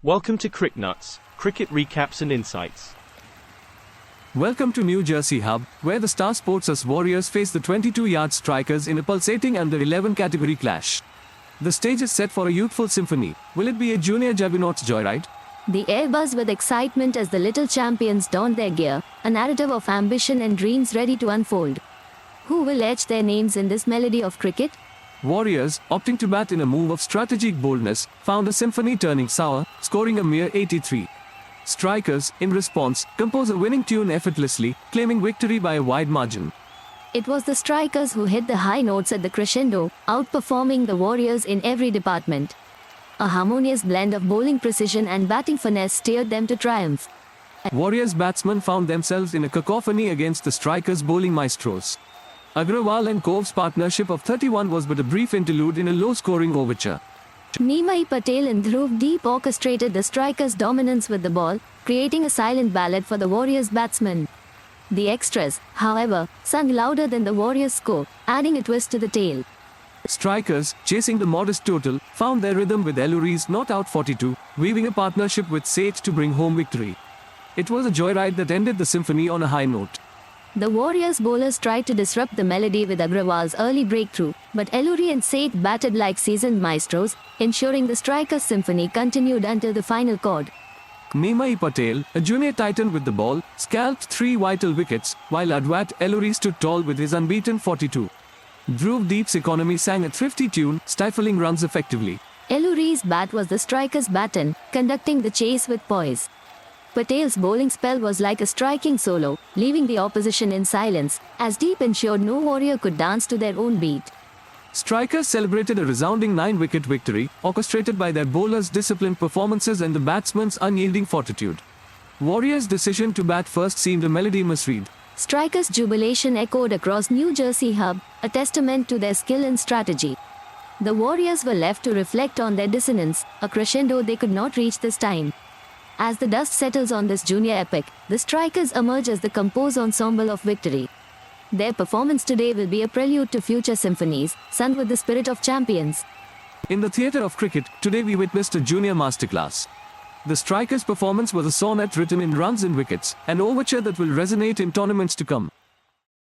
Welcome to CricNuts, cricket recaps and insights. Welcome to New Jersey Hub, where the Star Sports' Warriors face the 22-yard strikers in a pulsating under-11 category clash. The stage is set for a youthful symphony. Will it be a junior juggernaut's joyride? The air buzz with excitement as the little champions don their gear, a narrative of ambition and dreams ready to unfold. Who will etch their names in this melody of cricket? Warriors, opting to bat in a move of strategic boldness, found a symphony turning sour, scoring a mere 83. Strikers, in response, compose a winning tune effortlessly, claiming victory by a wide margin. It was the strikers who hit the high notes at the crescendo, outperforming the Warriors in every department. A harmonious blend of bowling precision and batting finesse steered them to triumph. Warriors batsmen found themselves in a cacophony against the strikers' bowling maestros. Agrawal and Cove's partnership of 31 was but a brief interlude in a low-scoring overture. Nimai Patel and Dhruv Deep orchestrated the strikers' dominance with the ball, creating a silent ballad for the Warriors' batsmen. The extras, however, sung louder than the Warriors' score, adding a twist to the tale. Strikers, chasing the modest total, found their rhythm with Eluri's not out 42, weaving a partnership with Seth to bring home victory. It was a joyride that ended the symphony on a high note. The Warriors bowlers tried to disrupt the melody with Agrawal's early breakthrough, but Eluri and Seth batted like seasoned maestros, ensuring the strikers' symphony continued until the final chord. Nimai Patel, a junior titan with the ball, scalped 3 vital wickets, while Adwat Eluri stood tall with his unbeaten 42. Dhruv Deep's economy sang a thrifty tune, stifling runs effectively. Eluri's bat was the striker's baton, conducting the chase with poise. Patel's bowling spell was like a striking solo, leaving the opposition in silence, as Deep ensured no warrior could dance to their own beat. Strikers celebrated a resounding 9-wicket victory, orchestrated by their bowlers' disciplined performances and the batsmen's unyielding fortitude. Warriors' decision to bat first seemed a melody misread. Strikers' jubilation echoed across New Jersey Hub, a testament to their skill and strategy. The Warriors were left to reflect on their dissonance, a crescendo they could not reach this time. As the dust settles on this junior epic, the strikers emerge as the composed ensemble of victory. Their performance today will be a prelude to future symphonies, sung with the spirit of champions. In the theatre of cricket, today we witnessed a junior masterclass. The strikers' performance was a sonnet written in runs and wickets, an overture that will resonate in tournaments to come.